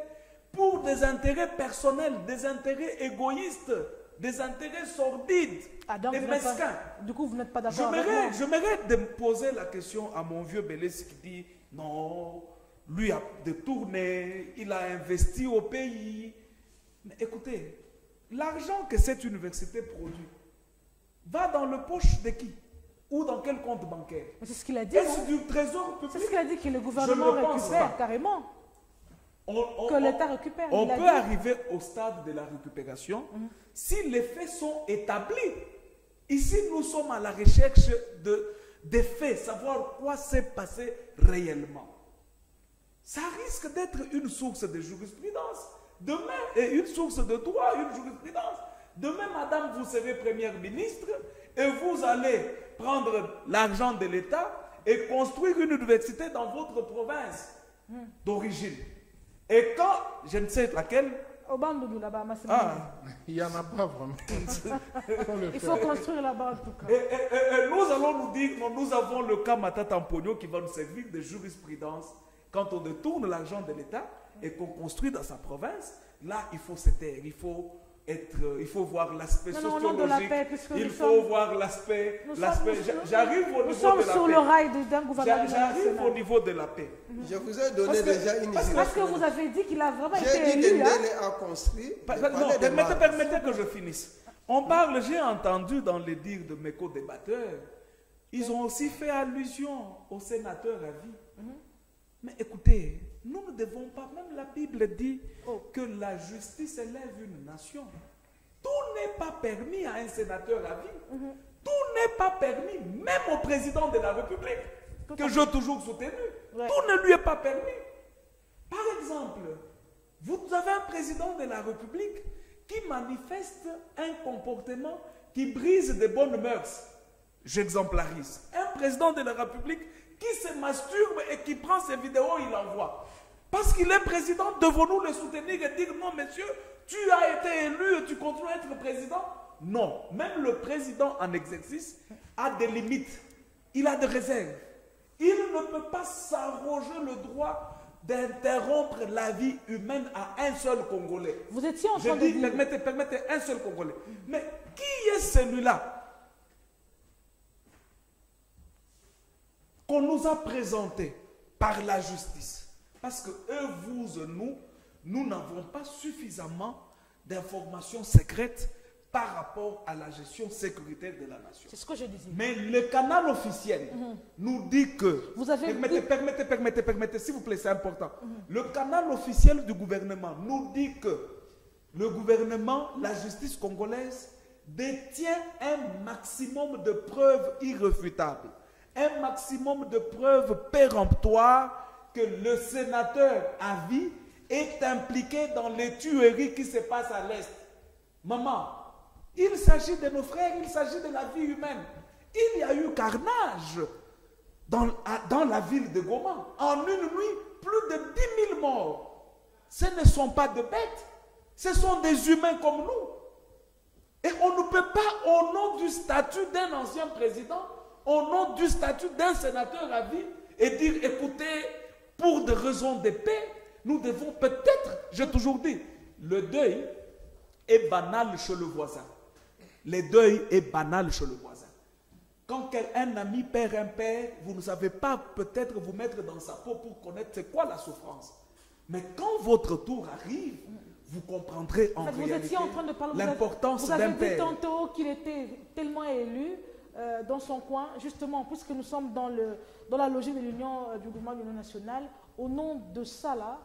pour des intérêts personnels, des intérêts égoïstes, des intérêts sordides, des mesquins. Du coup, vous n'êtes pas d'accord avec moi? J'aimerais de me poser la question à mon vieux Bélès qui dit non, lui a détourné, il a investi au pays. Mais écoutez, l'argent que cette université produit va dans le poche de qui? Ou dans quel compte bancaire? C'est ce qu'il a dit. Est-ce du trésor public? C'est ce qu'il a dit, que le gouvernement récupère carrément. Que l'État récupère. On peut arriver au stade de la récupération si les faits sont établis. Ici, nous sommes à la recherche des faits, savoir quoi s'est passé réellement. Ça risque d'être une source de jurisprudence. Demain, et une source de droit, une jurisprudence. Demain, madame, vous serez première ministre et vous allez prendre l'argent de l'État et construire une université dans votre province d'origine. Et quand, je ne sais laquelle... Il n'y en a pas vraiment. Il faut construire là-bas en tout cas. Et nous allons nous dire, nous avons le cas Matata Ampogno qui va nous servir de jurisprudence. Quand on détourne l'argent de l'État et qu'on construit dans sa province, là, il faut se taire, il faut voir l'aspect sociologique, il faut voir l'aspect. J'arrive au niveau de la paix. Nous sommes sur le rail d'un gouvernement. J'arrive au niveau de la paix. Je vous ai donné déjà une idée. Parce que vous avez dit qu'il a vraiment été élu. J'ai dit que Ndele a construit. Permettez que je finisse. On parle, j'ai entendu dans les dires de mes co-débatteurs, ils ont aussi fait allusion aux sénateurs à vie. Mais écoutez, nous ne devons pas, même la Bible dit que la justice élève une nation. Tout n'est pas permis à un sénateur à vie. Tout n'est pas permis, même au président de la République, que j'ai toujours soutenu. Tout ne lui est pas permis. Par exemple, vous avez un président de la République qui manifeste un comportement qui brise des bonnes mœurs. J'exemplarise. Un président de la République qui se masturbe et qui prend ses vidéos, il envoie. Parce qu'il est président, devons-nous le soutenir et dire non, monsieur, tu as été élu et tu continues à être président? Non. Même le président en exercice a des limites. Il a des réserves. Il ne peut pas s'arroger le droit d'interrompre la vie humaine à un seul Congolais. Vous étiez en train de dire... Permettez, un seul Congolais. Mais qui est celui-là qu'on nous a présenté par la justice? Parce que eux, vous et nous n'avons pas suffisamment d'informations secrètes par rapport à la gestion sécuritaire de la nation. C'est ce que je disais. Mais le canal officiel nous dit que... Vous avez permettez, s'il vous plaît, c'est important. Le canal officiel du gouvernement nous dit que le gouvernement, la justice congolaise, détient un maximum de preuves irréfutables, un maximum de preuves péremptoires que le sénateur à vie est impliqué dans les tueries qui se passent à l'Est. Maman, il s'agit de nos frères, il s'agit de la vie humaine. Il y a eu carnage dans la ville de Goma. En une nuit, plus de 10 000 morts. Ce ne sont pas de bêtes, ce sont des humains comme nous. Et on ne peut pas, au nom du statut d'un ancien président, au nom du statut d'un sénateur à vie, et dire, écoutez, pour des raisons de paix, nous devons peut-être, j'ai toujours dit, le deuil est banal chez le voisin. Le deuil est banal chez le voisin. Quand un ami perd un père, vous ne savez pas peut-être vous mettre dans sa peau pour connaître c'est quoi la souffrance. Mais quand votre tour arrive, vous comprendrez en réalité vous étiez en train de parler l'importance d'un père. Vous avez dit tantôt qu'il était tellement élu dans son coin, justement, puisque nous sommes dans la logique de l'Union, du gouvernement de l'Union nationale. Au nom de ça, là,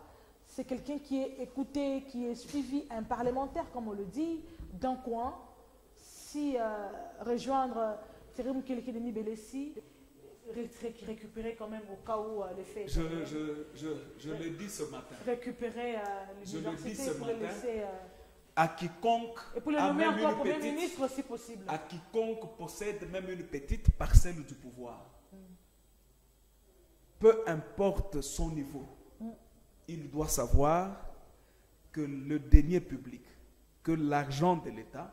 c'est quelqu'un qui est écouté, qui est suivi, un parlementaire, comme on le dit, d'un coin. Si rejoindre Thierry Moukelekidemi Belessi, récupérer quand même au cas où les faits... Je le dis ce matin. Récupérer l'université pour le laisser... à quiconque... Et pour le nommer encore Premier ministre si possible. À quiconque possède même une petite parcelle du pouvoir. Peu importe son niveau, il doit savoir que le denier public, que l'argent de l'État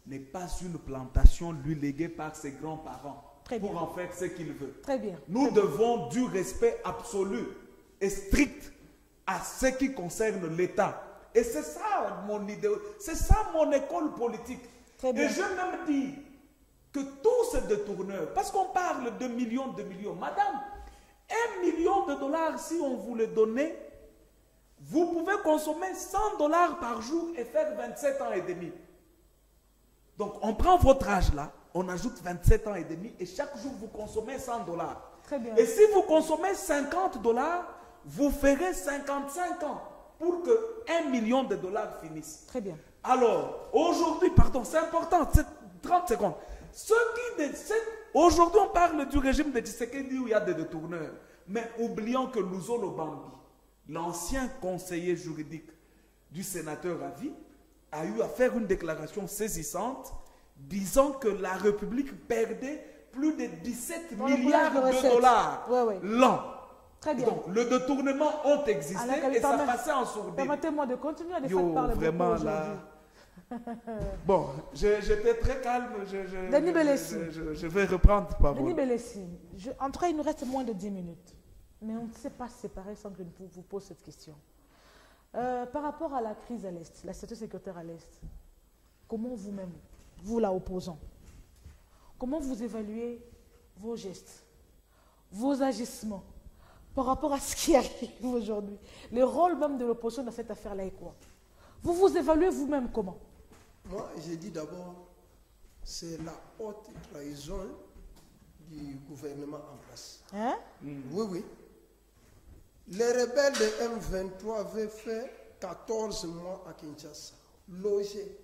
n'est pas une plantation lui léguée par ses grands-parents pour en faire ce qu'il veut. Très bien. Nous devons du respect absolu et strict à ce qui concerne l'État. Et c'est ça mon idée, c'est ça mon école politique. Très bien. Et je même dis que tous ces détourneurs, parce qu'on parle de millions, madame, $1 million, si on vous le donnait, vous pouvez consommer $100 par jour et faire 27 ans et demi. Donc, on prend votre âge là, on ajoute 27 ans et demi et chaque jour, vous consommez $100. Très bien. Et si vous consommez $50, vous ferez 55 ans pour que $1 million finisse. Très bien. Alors, aujourd'hui, pardon, c'est important, c'est 30 secondes. Aujourd'hui, on parle du régime de Tshisekedi où il y a des détourneurs. Mais oublions que Luzolo Bambi, l'ancien conseiller juridique du sénateur à vie, a eu à faire une déclaration saisissante disant que la République perdait plus de 17 milliards de dollars l'an. Très bien. Donc, le détournement ont existé et ça passait en sourdine. Permettez-moi de continuer à défendre par le vraiment là. Bon, j'étais très calme. Denis Belessi. Je vais reprendre parole. Denis Belessi, en tout cas, il nous reste moins de 10 minutes. Mais on ne sait pas se séparer sans que je vous pose cette question. Par rapport à la crise à l'Est, la situation sécuritaire à l'Est, comment vous-même, vous là opposant, comment vous évaluez vos gestes, vos agissements par rapport à ce qui arrive aujourd'hui? Le rôle même de l'opposition dans cette affaire-là est quoi? Vous vous évaluez vous-même comment? Moi, j'ai dit d'abord, c'est la haute trahison du gouvernement en place. Hein? Oui, oui. Les rebelles de M23 avaient fait 14 mois à Kinshasa, logés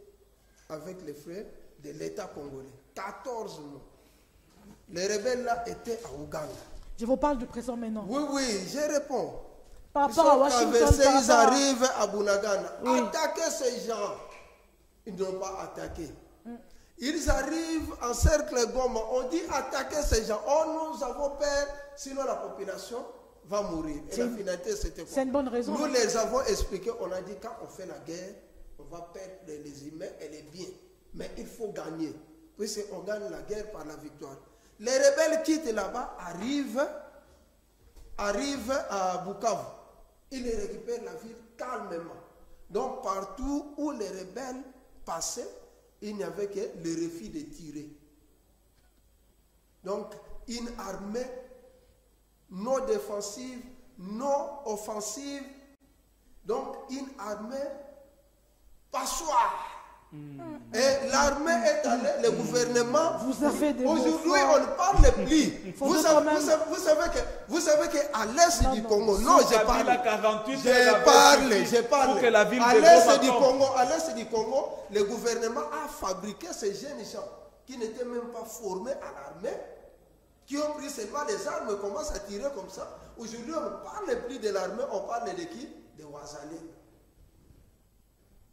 avec les frères de l'État congolais. 14 mois. Les rebelles là étaient à Ouganda. Je vous parle du présent maintenant. Oui, oui, je réponds. Par rapport à Washington, ils arrivent à Bunagana. Oui. Attaquer ces gens. Ils n'ont pas attaqué. Ils arrivent en cercle Goma. On dit attaquer ces gens. Oh, nous avons peur, sinon la population va mourir. Et la finalité, c'était quoi? C'est une bonne raison. Nous les avons expliqué. On a dit quand on fait la guerre, on va perdre les humains et les biens. Mais il faut gagner. Puisqu'on gagne la guerre par la victoire. Les rebelles quittent là-bas, arrivent à Bukavu. Ils récupèrent la ville calmement. Donc partout où les rebelles passaient, il n'y avait que le refus de tirer. Donc une armée non défensive, non offensive. Donc une armée passoire. Et l'armée est allée, le gouvernement. Vous avez des aujourd'hui, on ne parle plus. Vous savez qu'à l'est du Congo, non, j'ai parlé. À l'est du Congo, le gouvernement a fabriqué ces jeunes gens qui n'étaient même pas formés à l'armée, qui ont pris seulement les armes et commencent à tirer comme ça. Aujourd'hui, on ne parle plus de l'armée, on parle de qui? De Ouazalendo.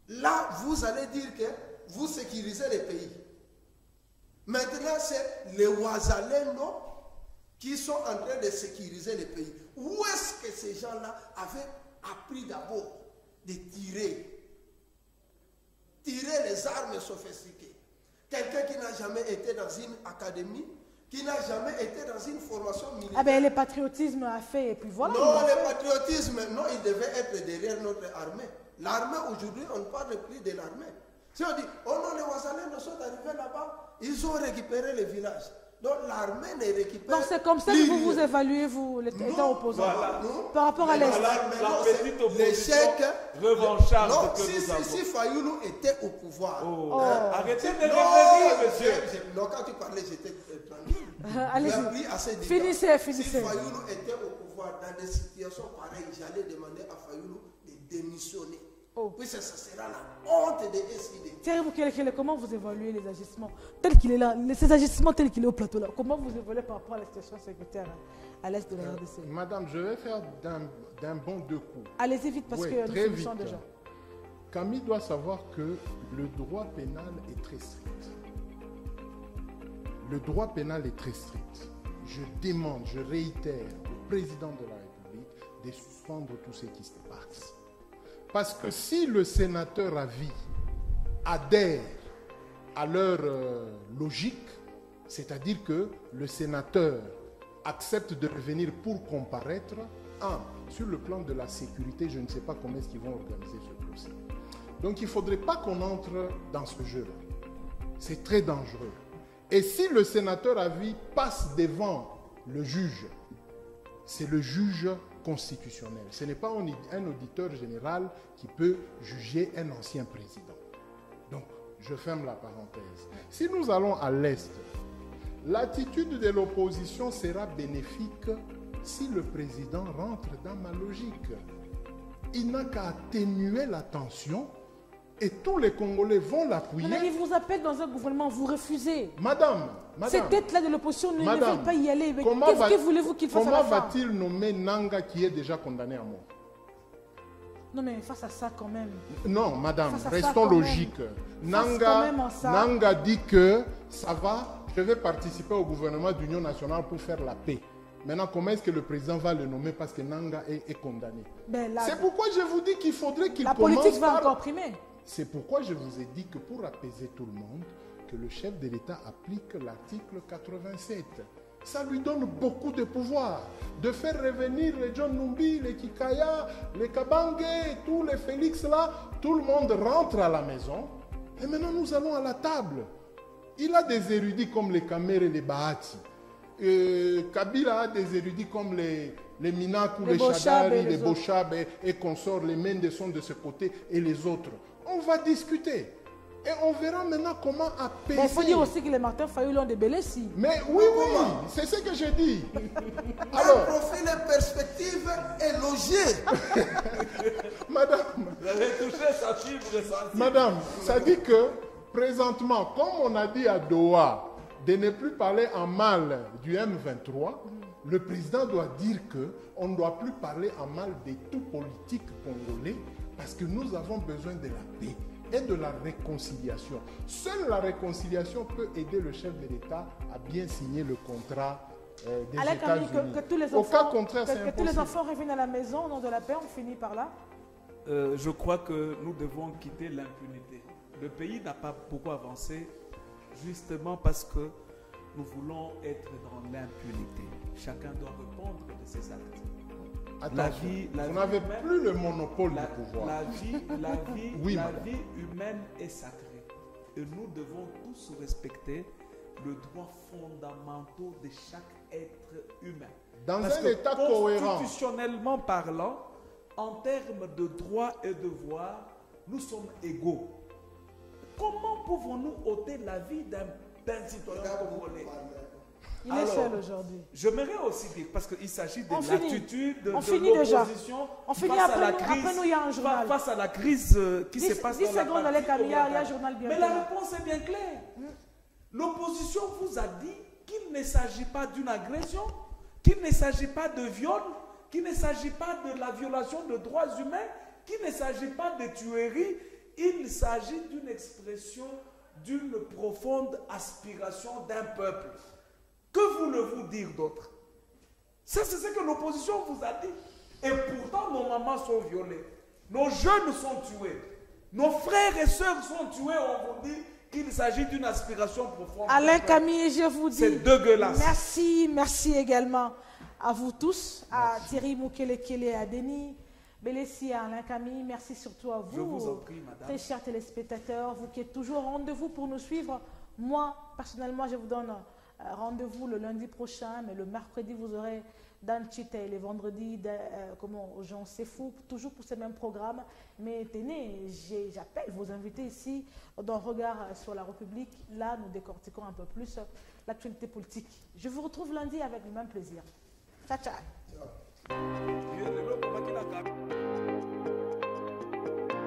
Là, vous allez dire que vous sécurisez les pays. Maintenant, c'est les Ouazalendo qui sont en train de sécuriser les pays. Où est-ce que ces gens-là avaient appris d'abord de tirer les armes sophistiquées? Quelqu'un qui n'a jamais été dans une académie, qui n'a jamais été dans une formation militaire. Ah ben le patriotisme a fait et puis voilà. Non, le patriotisme, non, il devait être derrière notre armée. L'armée, aujourd'hui, on ne parle plus de l'armée. Si on dit, oh non, les Ouazalendo sont arrivés là-bas, ils ont récupéré les villages. Donc l'armée ne récupère. Donc c'est comme ça que vous vous évaluez, vous, l'État opposant. Voilà. Par rapport à l'Est. La petite opposition l'échec revancharde non, que nous avons. si Fayoulou était au pouvoir. Arrêtez de réfléchir, monsieur. Non, quand tu parlais, j'étais tranquille. Allez-y. Finissez. Si Fayoulou était au pouvoir dans des situations pareilles, j'allais demander à Fayoulou de démissionner. Puis ça sera la honte de décider. Thierry Boukele, comment vous évaluez les agissements tel qu'il est là, ces agissements tels qu'il est au plateau là, comment vous évaluez par rapport à la situation sécuritaire à l'est de la RDC? Madame, je vais faire d'un bond deux coups. Allez-y vite parce que nous finissons déjà. Camille doit savoir que le droit pénal est très strict. Le droit pénal est très strict. Je demande, je réitère au président de la République de suspendre tout ce qui se passe. Parce que si le sénateur à vie adhère à leur logique, c'est-à-dire que le sénateur accepte de revenir pour comparaître, sur le plan de la sécurité, je ne sais pas comment est-ce qu'ils vont organiser ce procès. Donc il ne faudrait pas qu'on entre dans ce jeu-là. C'est très dangereux. Et si le sénateur à vie passe devant le juge, c'est le juge constitutionnel. Ce n'est pas un auditeur général qui peut juger un ancien président. Donc, je ferme la parenthèse. Si nous allons à l'Est, l'attitude de l'opposition sera bénéfique si le président rentre dans ma logique. Il n'a qu'à atténuer la tension et tous les Congolais vont l'appuyer. Mais il vous appelle dans un gouvernement, vous refusez. Madame. Cette tête-là de l'opposition ne veut pas y aller. Qu'est-ce que voulez-vous qu'il fasse à la fin? Comment va-t-il nommer Nanga qui est déjà condamné à mort? Non mais face à ça quand même. Non, madame, restons logiques. Nanga dit que ça va, je vais participer au gouvernement d'Union nationale pour faire la paix. Maintenant, comment est-ce que le président va le nommer parce que Nanga est condamné? C'est pourquoi je vous dis qu'il faudrait qu'il commence La politique va encore primer. C'est pourquoi je vous ai dit que pour apaiser tout le monde, que le chef de l'État applique l'article 87. Ça lui donne beaucoup de pouvoir. De faire revenir les John Numbi, les Kikaya, les Kabangé, tous les Félix là, tout le monde rentre à la maison. Et maintenant nous allons à la table. Il a des érudits comme les Kamere et les Bahati. Kabila a des érudits comme les Minakou, les Chadari, les Bochab et consorts, les Mendes de ce côté et les autres. On va discuter. Et on verra maintenant comment apaiser. Il faut dire aussi que les Martin Fayoulou ont des Bélessis. Mais oui, c'est ce que je dis. Alors, un profil de perspective est logé. Madame, vous avez touché sa fibre sensible. Madame, ça dit que présentement, comme on a dit à Doha, de ne plus parler en mal du M23, le président doit dire qu'on ne doit plus parler en mal de tout politique congolais parce que nous avons besoin de la paix et de la réconciliation. Seule la réconciliation peut aider le chef de l'État à bien signer le contrat des États-Unis. Que tous les enfants reviennent à la maison au nom de la paix, on finit par là. Je crois que nous devons quitter l'impunité. Le pays n'a pas beaucoup avancé justement parce que nous voulons être dans l'impunité. Chacun doit répondre de ses actes. Attention, vous n'avez plus le monopole du pouvoir. La vie humaine est sacrée. Et nous devons tous respecter le droit fondamental de chaque être humain. Dans un État cohérent. Constitutionnellement parlant, en termes de droits et devoirs, nous sommes égaux. Comment pouvons-nous ôter la vie d'un citoyen congolais? Il est seul aujourd'hui. J'aimerais aussi dire, parce qu'il s'agit de l'attitude de l'opposition face à la crise qui se passe dans la partie. Mais la réponse est bien claire. L'opposition vous a dit qu'il ne s'agit pas d'une agression, qu'il ne s'agit pas de viol, qu'il ne s'agit pas de la violation de droits humains, qu'il ne s'agit pas de tuerie, il s'agit d'une expression d'une profonde aspiration d'un peuple. Que voulez-vous dire d'autre? Ça, c'est ce que l'opposition vous a dit. Et pourtant, nos mamans sont violées. Nos jeunes sont tués. Nos frères et sœurs sont tués. On vous dit qu'il s'agit d'une aspiration profonde. Alain Camille, je vous dis. C'est dégueulasse. Merci, merci également à vous tous, à Thierry Moukelekele et à Denis Belessi, à Alain Camille. Merci surtout à vous, je vous en prie, madame. Très chers téléspectateurs, vous qui êtes toujours au rendez-vous pour nous suivre. Moi, personnellement, je vous donne rendez-vous le lundi prochain, mais le mercredi, vous aurez Dan Chita et les vendredis, Jean Sefou, toujours pour ces mêmes programmes. Mais tenez, j'appelle vos invités ici dans Regard sur la République. Là, nous décortiquons un peu plus l'actualité politique. Je vous retrouve lundi avec le même plaisir. Ciao, ciao.